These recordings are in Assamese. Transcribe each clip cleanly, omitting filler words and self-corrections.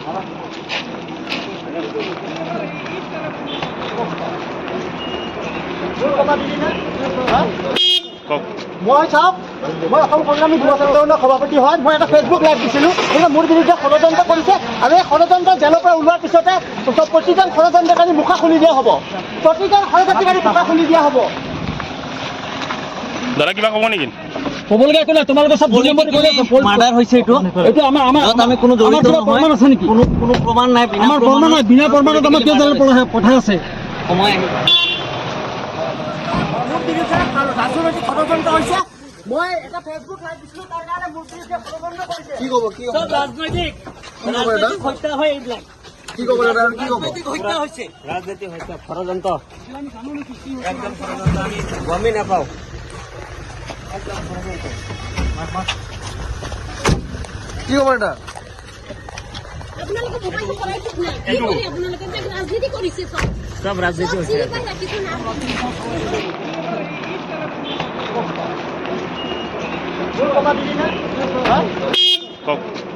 মই চাওক, মই অসম সংগ্ৰামী যুৱ সংগঠনৰ সভাপতি হয়। মই এটা ফেচবুক লাইভ দিছিলোঁ, কিন্তু মোৰ বিৰুদ্ধে ষড়যন্ত্ৰ কৰিছে আৰু এই ষড়যন্ত্ৰ জেলৰ পৰা ওলোৱাৰ পিছতে প্ৰতিজন ষড়যন্ত্ৰকাৰী মুখা খুলি দিয়া হ'ব। প্ৰতিজন ষড়যন্ত্ৰকাৰী মুখা খুলি দিয়া হ'ব। দাদা কিবা ক'ব নেকি? ক'বলগীয়া একো নাই, তোমালোকে চব মাৰ্ডাৰ হৈছে এইটো আমি কোনো জড়িত প্ৰমাণ আছে নেকি? কোনো প্ৰমাণ নাই। আমাৰ প্ৰমাণ নাই, বিনা প্ৰমাণত আমাক কিয় জেলত পঠাই আছে? সময় মোৰ বিৰুদ্ধে ৰাজনৈতিক ষড়যন্ত্ৰ হৈছে। মই এটা ফেচবুক লাইভ দিছিলোঁ, তাৰ কাৰণে মোৰ বিৰুদ্ধে ষড়যন্ত্ৰ কৰিছে। কি ক'ব কি চব ৰাজনৈতিক হত্যা হয় এইবিলাক। কি ক'ব কি ক'ব হত্যা হৈছে, ৰাজনীতি হত্যা ষড়যন্ত্ৰ একদম ষড়যন্ত্ৰ আমি গমেই নাপাওঁ। কি ক'ব এটা আপোনালোকে মোবাইলটো কৰাই ঠিক নাই। কি কৰি আপোনালোকে ৰাজনীতি কৰিছে? চব ৰাজনীতি হৈছে।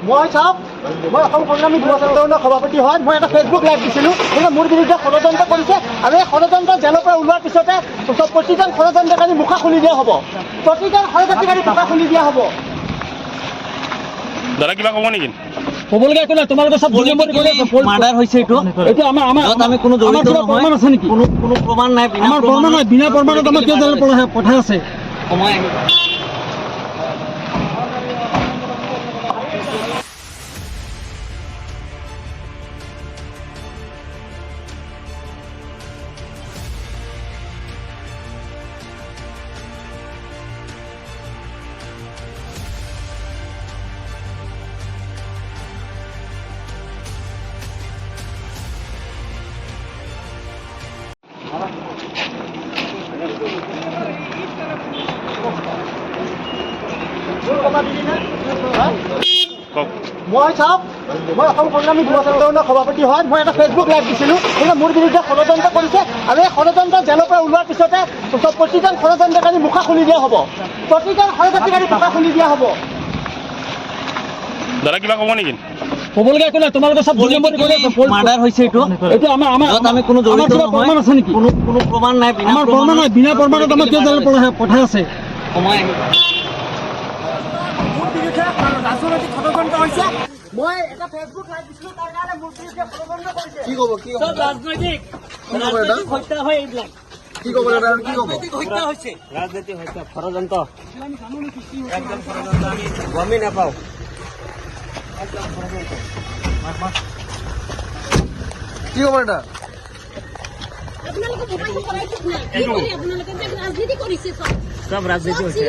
মই চাওক, মই অসম সংগ্ৰামী যুৱ সংগঠনৰ সভাপতি হয়। মই এটা ফেচবুক লাইভ দিছিলোঁ, কিন্তু মোৰ বিৰুদ্ধে ষড়যন্ত্ৰ কৰিছে আৰু এই ষড়যন্ত্ৰ জেলৰ পৰা ওলোৱাৰ পিছতে প্ৰতিজন ষড়যন্ত্ৰকাৰী মুখা খুলি দিয়া হ'ব। প্ৰতিজন ষড়যন্ত্ৰকাৰী মুখা খুলি দিয়া হ'ব। দাদা কিবা ক'ব নেকি? ক'বলগীয়া একো নাই, তোমালোকে চব মাৰ্ডাৰ হৈছে এইটো আমি কোনো জড়িত প্ৰমাণ আছে নেকি? কোনো প্ৰমাণ নাই। আমাৰ প্ৰমাণ নাই, বিনা প্ৰমাণত আমাক কিয় জেলত পঠাই আছে? সময় মই চাওক, মই অসম সংগ্ৰামী যুৱ সংগঠনৰ সভাপতি হয়। মই এটা ফেচবুক লাইভ দিছিলোঁ, কিন্তু মোৰ বিৰুদ্ধে ষড়যন্ত্ৰ কৰিছে আৰু এই ষড়যন্ত্ৰ জেলৰ পৰা ওলোৱাৰ পিছতে প্ৰতিজন ষড়যন্ত্ৰকাৰী মুখা খুলি দিয়া হ'ব। প্ৰতিজন ষড়যন্ত্ৰকাৰী মুখা খুলি দিয়া হ'ব। দাদা কিবা ক'ব নেকি? ক'বলগীয়া একো নাই, তোমালোকে চব মাৰ্ডাৰ হৈছে এইটো আমি কোনো জড়িত প্ৰমাণ আছে নেকি? কোনো প্ৰমাণ নাই। আমাৰ প্ৰমাণ নাই, বিনা প্ৰমাণত আমাক কিয় জেলত পঠাই আছে? সময় মোৰ বিৰুদ্ধে ৰাজনৈতিক ষড়যন্ত্ৰ হৈছে। মই এটা ফেচবুক লাইভ দিছিলোঁ, তাৰ কাৰণে মোৰ বিৰুদ্ধে ষড়যন্ত্ৰ কৰিছে। কি ক'ব কি চব ৰাজনৈতিক হত্যা হয় এইবিলাক। কি ক'ব কি ক'ব হত্যা হৈছে, ৰাজনীতি হত্যা ষড়যন্ত্ৰ একদম ষড়যন্ত্ৰ আমি গমেই নাপাওঁ। কি ক'ব এটা আপোনালোকে মোবাইলটো কৰাই ঠিক নাই। কি কৰি আপোনালোকে ৰাজনীতি কৰিছে? চব ৰাজনীতি হৈছে।